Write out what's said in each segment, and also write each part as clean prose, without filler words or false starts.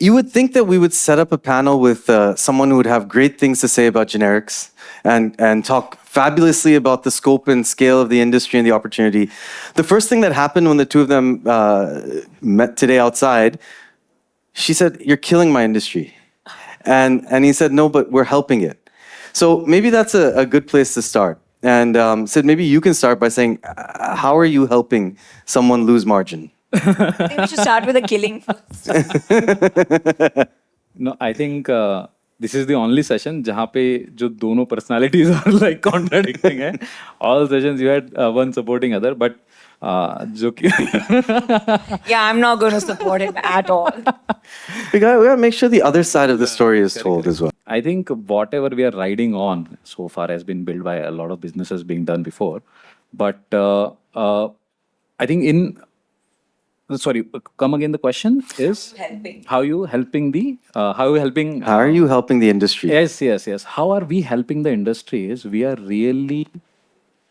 You would think that we would set up a panel with someone who would have great things to say about generics and talk fabulously about the scope and scale of the industry and the opportunity. The first thing that happened when the two of them met today outside, she said, "You're killing my industry." And he said, "No, but we're helping it." So maybe that's a good place to start. And Sid, maybe you can start by saying, how are you helping someone lose margin? I think we should start with the killing first. No, I think this is the only session जहाँ पे जो दोनों personalities are like contradicting है. All sessions you had one supporting other, but जो कि Yeah, I'm not going to support him at all. We gotta make sure the other side of the story is told as well. I think whatever we are riding on so far has been built by a lot of businesses being done before, but I think sorry, come again. The question is Helping. how are you helping How are you helping the industry? Yes. How are we helping the industry is we are really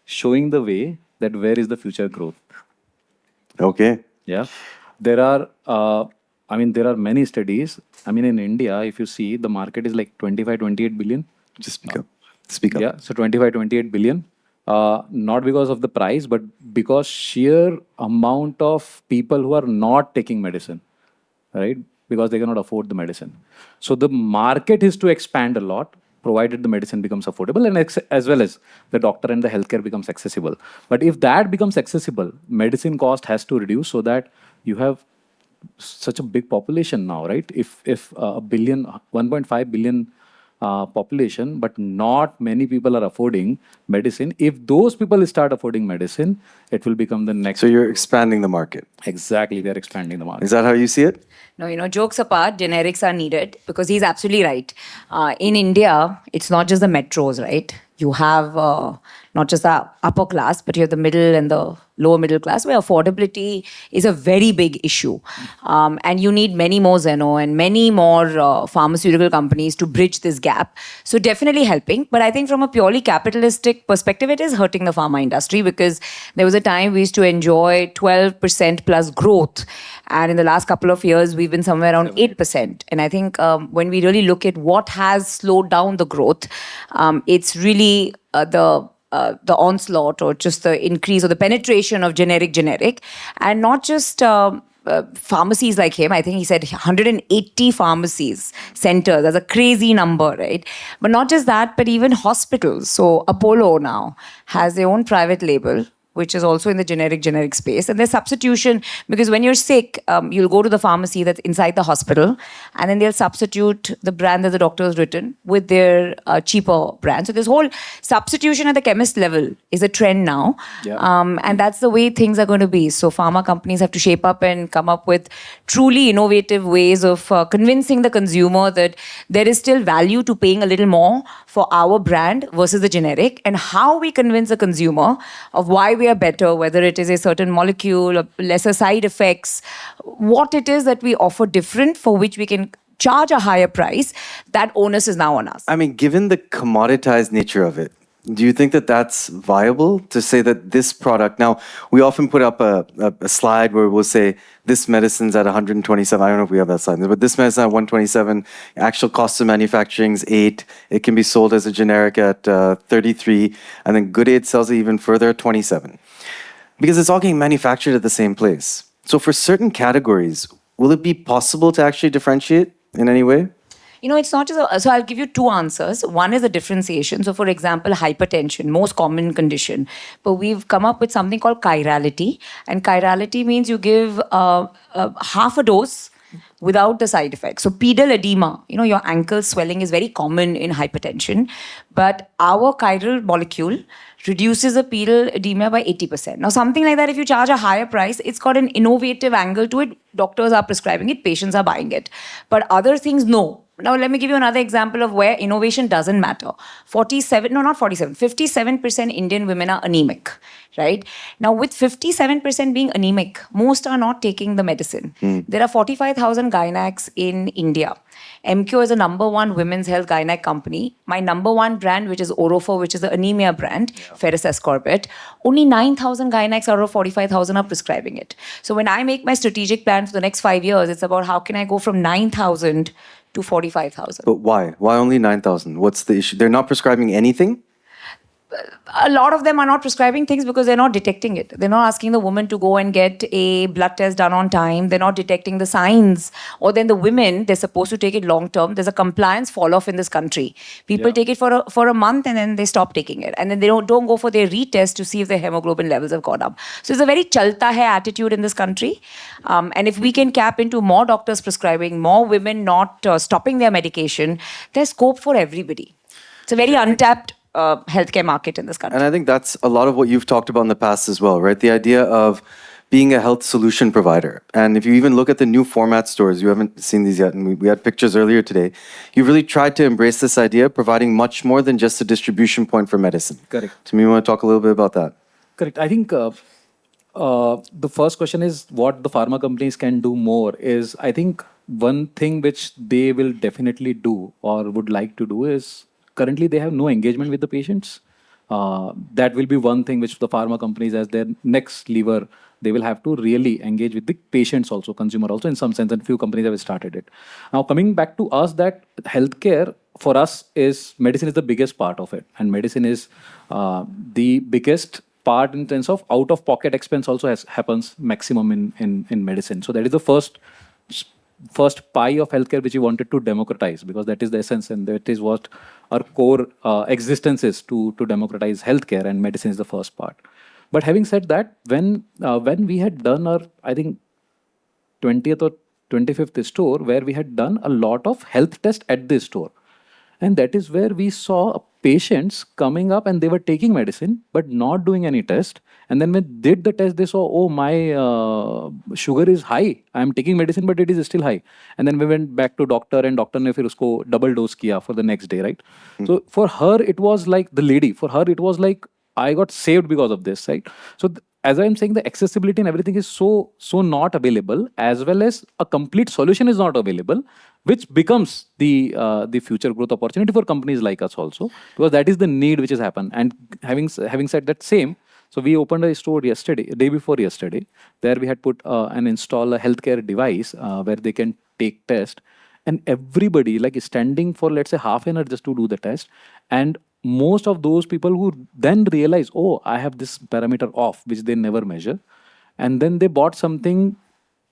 showing the way that where is the future growth. Okay. Yeah. There are many studies. I mean, in India, if you see, the market is like 25, 28 billion. Just speak up. Speak up. Yeah, so 25, 28 billion. Not because of the price, but because sheer amount of people who are not taking medicine, right? Because they cannot afford the medicine. So the market is to expand a lot, provided the medicine becomes affordable and as well as the doctor and the healthcare becomes accessible. But if that becomes accessible, medicine cost has to reduce so that you have such a big population now, right? If a billion, 1.5 billion population, but not many people are affording medicine. If those people start affording medicine, it will become the next. So you're expanding the market. Exactly, we are expanding the market. Is that how you see it? No, jokes apart, generics are needed because he's absolutely right. In India, it's not just the metros, right? You have not just the upper class, but you have the middle and the lower middle class where affordability is a very big issue. And you need many more Zeno and many more pharmaceutical companies to bridge this gap. So definitely helping. But I think from a purely capitalistic perspective, it is hurting the pharma industry because there was a time we used to enjoy 12% plus growth. And in the last couple of years, we've been somewhere around 8%. And I think when we really look at what has slowed down the growth, it's really the onslaught or just the increase or the penetration of generic, and not just pharmacies like him. I think he said 180 pharmacies, centers. That's a crazy number, right? But not just that, but even hospitals. So Apollo now has their own private label, which is also in the generic space. And there's substitution because when you're sick, you'll go to the pharmacy that's inside the hospital and then they'll substitute the brand that the doctor has written with their cheaper brand. So this whole substitution at the chemist level is a trend now. Yeah. And that's the way things are going to be. So pharma companies have to shape up and come up with truly innovative ways of convincing the consumer that there is still value to paying a little more for our brand versus the generic, and how we convince the consumer of why we are better, whether it is a certain molecule or lesser side effects, what it is that we offer different for which we can charge a higher price. That onus is now on us. I mean, given the commoditized nature of it, do you think that that's viable to say that this product, now we often put up a slide where we'll say this medicine's at 127, I don't know if we have that slide, but this medicine at 127, actual cost of manufacturing is 8, it can be sold as a generic at 33, and then Good Aid sells it even further at 27. Because it's all getting manufactured at the same place. So for certain categories, will it be possible to actually differentiate in any way? It's not just so I'll give you two answers. One is a differentiation. So, for example, hypertension, most common condition. But we've come up with something called chirality. And chirality means you give half a dose without the side effects. So pedal edema, your ankle swelling is very common in hypertension. But our chiral molecule reduces the pedal edema by 80%. Now, something like that, if you charge a higher price, it's got an innovative angle to it. Doctors are prescribing it, patients are buying it. But other things, no. Now, let me give you another example of where innovation doesn't matter. 47, no, not 47, 57% Indian women are anemic, right? Now, with 57% being anemic, most are not taking the medicine. There are 45,000 gynacs in India. Emcure is the number one women's health gynac company. My number one brand, which is Orofor, which is the anemia brand, ferrous ascorbate, only 9,000 gynacs out of 45,000 are prescribing it. So when I make my strategic plan for the next 5 years, it's about how can I go from 9,000 to 45,000. But why? Why only 9,000? What's the issue? They're not prescribing anything? A lot of them are not prescribing things because they're not detecting it. They're not asking the woman to go and get a blood test done on time. They're not detecting the signs. Or then the women, they're supposed to take it long term. There's a compliance fall off in this country. People take it for a month and then they stop taking it. And then they don't go for their retest to see if their hemoglobin levels have gone up. So it's a very chalta hai attitude in this country. And if we can cap into more doctors prescribing, more women not stopping their medication, there's scope for everybody. It's a very untapped healthcare market in this country. And I think that's a lot of what you've talked about in the past as well, right? The idea of being a health solution provider. And if you even look at the new format stores, you haven't seen these yet, and we had pictures earlier today, you've really tried to embrace this idea, providing much more than just a distribution point for medicine. Correct. To me, you want to talk a little bit about that? Correct. I think the first question is what the pharma companies can do more is, I think one thing which they will definitely do or would like to do is, currently they have no engagement with the patients. That will be one thing which the pharma companies, as their next lever, they will have to really engage with the patients also, consumer also in some sense, and few companies have started it. Now coming back to us, that healthcare for us is, medicine is the biggest part of it, and medicine is the biggest part in terms of out-of-pocket expense also happens maximum in medicine. So that is the first pie of healthcare which we wanted to democratize, because that is the essence and that is what our core existence is, to democratize healthcare, and medicine is the first part. But having said that, when we had done our, I think, 20th or 25th store, where we had done a lot of health tests at this store, and that is where we saw patients coming up and they were taking medicine but not doing any test. And then when they did the test, they saw, oh, my sugar is high. I am taking medicine, but it is still high. And then we went back to doctor, and doctor ne fir usko double dose kiya for the next day, right? So for her, it was like, the lady, for her, it was like, I got saved because of this, right? So as I'm saying, the accessibility and everything is so not available, as well as a complete solution is not available, which becomes the future growth opportunity for companies like us also, because that is the need which has happened. And having said that same, so we opened a store yesterday, day before yesterday, there we had put and install a healthcare device where they can take test, and everybody like is standing for, let's say, half an hour just to do the test. And most of those people who then realize, oh, I have this parameter off, which they never measure, and then they bought something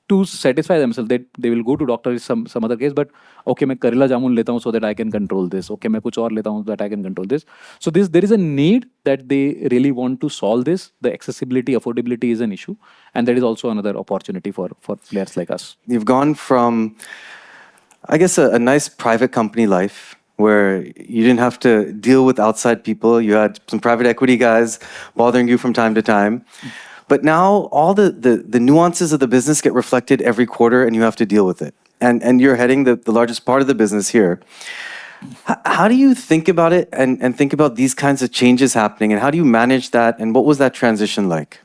to satisfy themselves. They will go to doctor in some other case, but okay, मैं करेला जामुन लेता हूँ so that I can control this. Okay, मैं कुछ और लेता हूँ so that I can control this. So there is a need that they really want to solve this. The accessibility, affordability is an issue, and that is also another opportunity for players like us. You've gone from, I guess, a nice private company life where you didn't have to deal with outside people. You had some private equity guys bothering you from time to time. But now all the nuances of the business get reflected every quarter, and you have to deal with it. And you're heading the largest part of the business here. How do you think about it and think about these kinds of changes happening, and how do you manage that, and what was that transition like?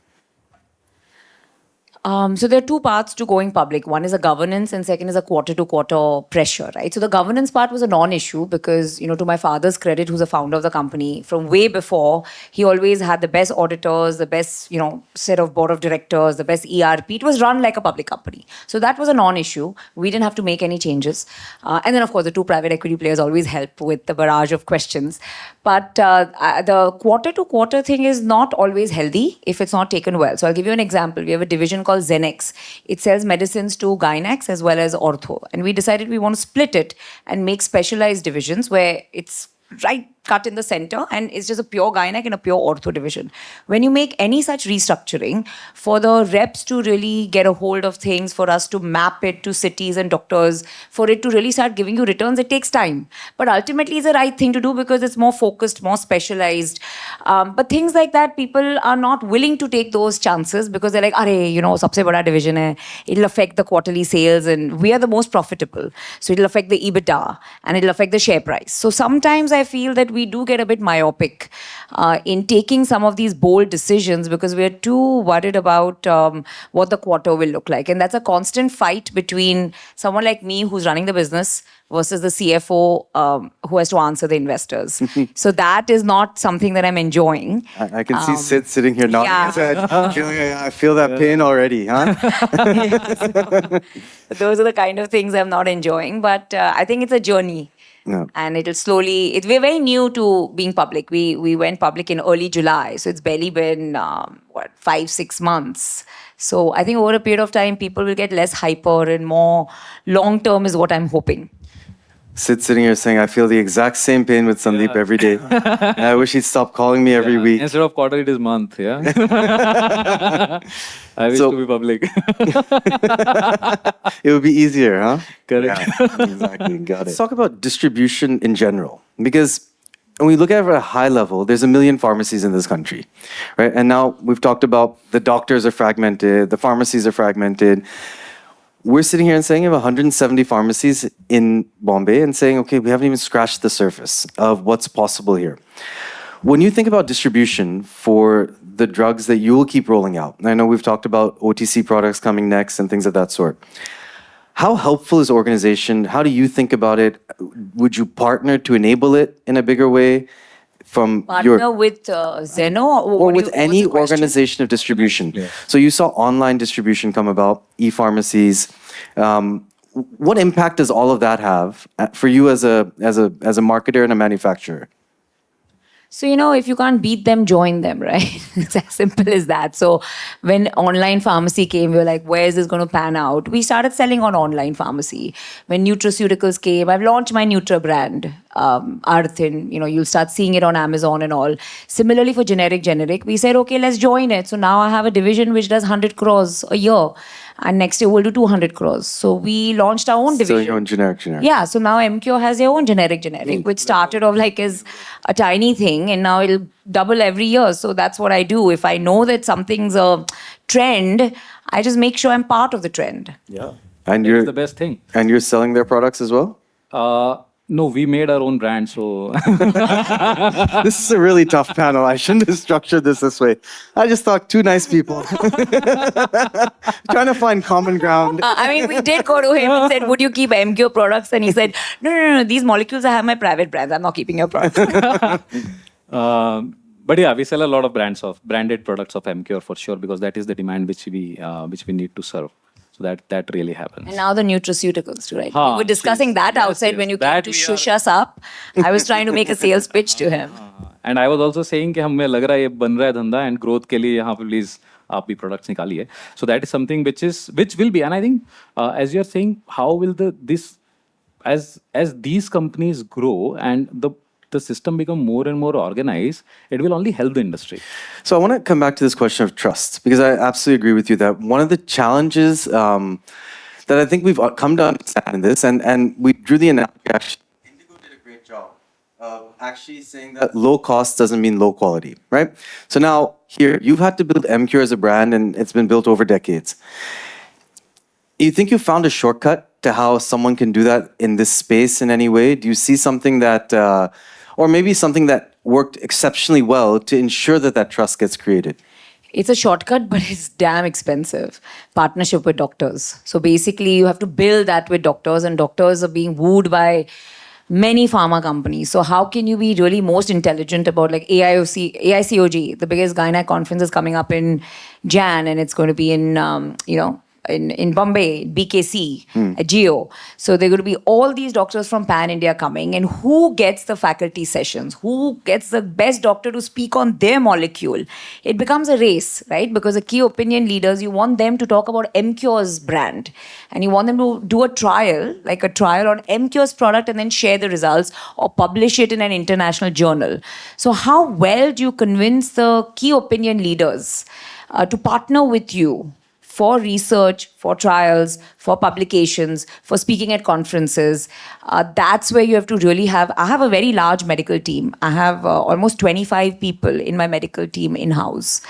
So there are two parts to going public. One is a governance, and second is a quarter-to-quarter pressure, right? So the governance part was a non-issue because, to my father's credit, who's the founder of the company, from way before, he always had the best auditors, the best, set of board of directors, the best ERP. It was run like a public company. So that was a non-issue. We didn't have to make any changes. And then, of course, the two private equity players always help with the barrage of questions. But the quarter-to-quarter thing is not always healthy if it's not taken well. So I'll give you an example. We have a division called Zenex. It sells medicines to gynacs as well as ortho. And we decided we want to split it and make specialized divisions where it's right cut in the center, and it's just a pure gynec and a pure ortho division. When you make any such restructuring, for the reps to really get a hold of things, for us to map it to cities and doctors, for it to really start giving you returns, it takes time. But ultimately, it's the right thing to do because it's more focused, more specialized. But things like that, people are not willing to take those chances because they're like, "Arey, sabse bada division hai. It'll affect the quarterly sales, and we are the most profitable. So it'll affect the EBITDA and it'll affect the share price." So sometimes I feel that we do get a bit myopic in taking some of these bold decisions because we're too worried about what the quarter will look like. And that's a constant fight between someone like me who's running the business versus the CFO who has to answer the investors. So that is not something that I'm enjoying. I can see Sid sitting here nodding his head. I feel that pain already, huh? Those are the kind of things I'm not enjoying. But I think it's a journey. No. And it'll slowly, we're very new to being public. We went public in early July. So it's barely been, 5-6 months. So I think over a period of time, people will get less hyper and more long-term is what I'm hoping. Sid sitting here saying, I feel the exact same pain with Sandeep every day. And I wish he'd stop calling me every week. Instead of quarter, it is month. Yeah. I wish to be public. It would be easier, huh? Correct. Yeah, exactly. Got it. Let's talk about distribution in general. Because when we look at it at a high level, there's 1 million pharmacies in this country, right? And now we've talked about the doctors are fragmented, the pharmacies are fragmented. We're sitting here and saying you have 170 pharmacies in Bombay and saying, okay, we haven't even scratched the surface of what's possible here. When you think about distribution for the drugs that you will keep rolling out, I know we've talked about OTC products coming next and things of that sort. How helpful is organization? How do you think about it? Would you partner to enable it in a bigger way? Partner with Zeno? Or with any organization of distribution. Yeah. So you saw online distribution come about, e-pharmacies. What impact does all of that have for you as a marketer and a manufacturer? So, if you can't beat them, join them, right? It's as simple as that. So when online pharmacy came, we were like, where is this going to pan out? We started selling on online pharmacy. When nutraceuticals came, I've launched my Nutra brand, Arthin. You'll start seeing it on Amazon and all. Similarly for generic, we said, okay, let's join it. So now I have a division which does 100 crores a year. And next year we'll do 200 crores. So we launched our own division. So your own generic. Yeah, so now Emcure has their own generic, which started off like as a tiny thing and now it'll double every year. So that's what I do. If I know that something's a trend, I just make sure I'm part of the trend. Yeah. And It's the best thing. And you're selling their products as well? No, we made our own brand, so This is a really tough panel. I shouldn't have structured this way. I just thought two nice people. Trying to find common ground. We did go to him and said, would you keep Emcure products? And he said, no, these molecules I have my private brands. I'm not keeping your products. But yeah, we sell a lot of branded products of Emcure for sure because that is the demand which we need to serve. So that really happens. And now the nutraceuticals too, right? We were discussing that outside when you came to shush us up. I was trying to make a sales pitch to him. And I was also saying कि हमें लग रहा है ये बन रहा है धंधा and growth के लिए यहाँ पे please आप भी products निकालिए. So that is something which will be, and I think as you are saying, how will as these companies grow and the system become more and more organized, it will only help the industry. So I want to come back to this question of trust, because I absolutely agree with you that one of the challenges that I think we've come to understand in this, and we drew the analogy, actually, Indigo did a great job of actually saying that low cost doesn't mean low quality, right? So now here, you've had to build Emcure as a brand, and it's been built over decades. You think you found a shortcut to how someone can do that in this space in any way? Do you see something that... or maybe something that worked exceptionally well to ensure that trust gets created? It's a shortcut, but it's damn expensive. Partnership with doctors. So basically, you have to build that with doctors, and doctors are being wooed by many pharma companies. So how can you be really most intelligent about like AICOG, the biggest gynec conference is coming up in Jan, and it's going to be in, in Bombay, BKC, at Geo. So there are going to be all these doctors from Pan India coming, and who gets the faculty sessions? Who gets the best doctor to speak on their molecule? It becomes a race, right? Because the key opinion leaders, you want them to talk about Emcure's brand, and you want them to do a trial, like a trial on Emcure's product, and then share the results or publish it in an international journal. So how well do you convince the key opinion leaders to partner with you for research, for trials, for publications, for speaking at conferences? That's where you have to really have. I have a very large medical team. I have almost 25 people in my medical team in-house.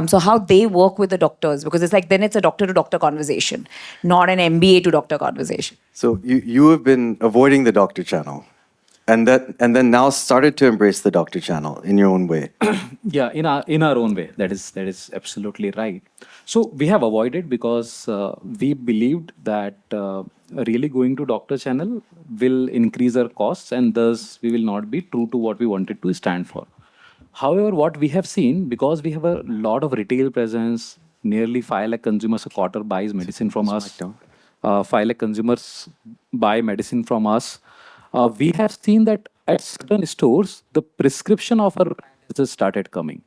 So how they work with the doctors, because it's like then it's a doctor-to-doctor conversation, not an MBA to doctor conversation. So you have been avoiding the doctor channel, and then now started to embrace the doctor channel in your own way. Yeah, in our own way. That is absolutely right. So we have avoided because we believed that really going to doctor channel will increase our costs, and thus we will not be true to what we wanted to stand for. However, what we have seen, because we have a lot of retail presence, nearly 5 lakh consumers a quarter buys medicine from us. 5 lakh consumers buy medicine from us. We have seen that at certain stores, the prescription of our just started coming.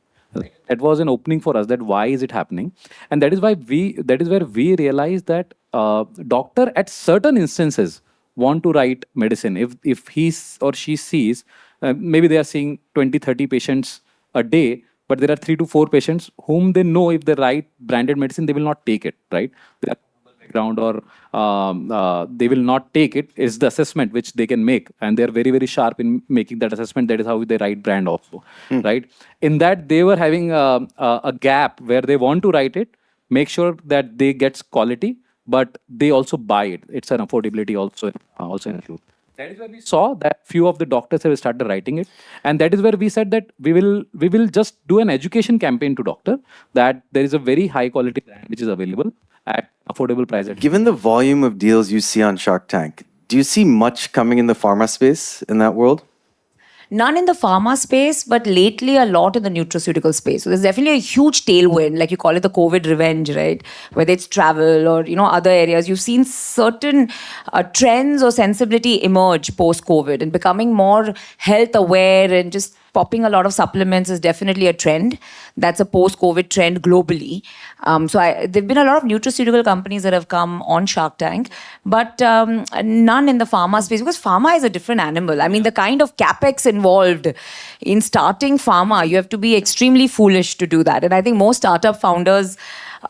That was an opening for us. That why is it happening, and that is why that is where we realized that doctor at certain instances want to write medicine. If he or she sees, maybe they are seeing 20-30 patients a day, but there are 3 to 4 patients whom they know if they write branded medicine, they will not take it, right? They are background, or they will not take it, is the assessment which they can make, and they are very, very sharp in making that assessment. That is how they write brand also, right? In that they were having a gap where they want to write it, make sure that they gets quality, but they also buy it. It's an affordability also include. That is where we saw that few of the doctors have started writing it, and that is where we said that we will just do an education campaign to doctor that there is a very high quality brand which is available at affordable price. Given the volume of deals you see on Shark Tank, do you see much coming in the pharma space in that world? None in the pharma space, but lately a lot in the nutraceutical space. So there's definitely a huge tailwind, like you call it the COVID revenge, right? Whether it's travel or other areas, you've seen certain trends or sensibility emerge post-COVID, and becoming more health aware and just popping a lot of supplements is definitely a trend. That's a post-COVID trend globally. There've been a lot of nutraceutical companies that have come on Shark Tank, but none in the pharma space, because pharma is a different animal. I mean, the kind of capex involved in starting pharma, you have to be extremely foolish to do that. And I think most startup founders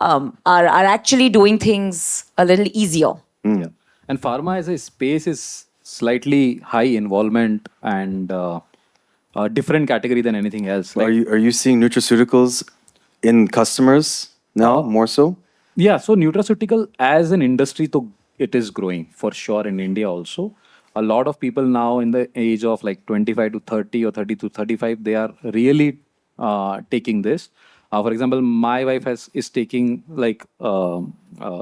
are actually doing things a little easier. Yeah. And pharma as a space is slightly high involvement and different category than anything else. Are you seeing nutraceuticals in customers now more so? Yeah, so nutraceutical as an industry, so it is growing for sure in India also. A lot of people now in the age of like 25 to 30 or 30 to 35, they are really taking this. For example, my wife is taking like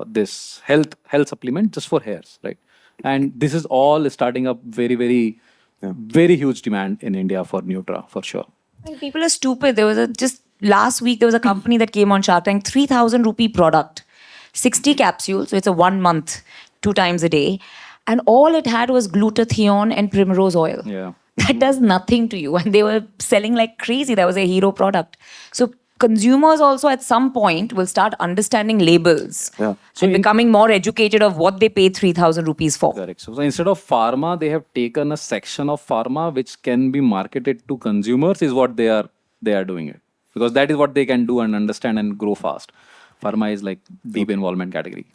this health supplement just for hairs, right? And this is all starting up very, very, very huge demand in India for Nutra, for sure. And people are stupid. There was just last week, there was a company that came on Shark Tank, 3,000 rupee product, 60 capsules. So it's a 1 month, 2 times a day. And all it had was glutathione and primrose oil. Yeah. That does nothing to you. And they were selling like crazy. That was a hero product. So consumers also at some point will start understanding labels and becoming more educated of what they pay 3,000 rupees for. Correct. So instead of pharma, they have taken a section of pharma which can be marketed to consumers, is what they are doing it. Because that is what they can do and understand and grow fast. Pharma is like deep involvement category.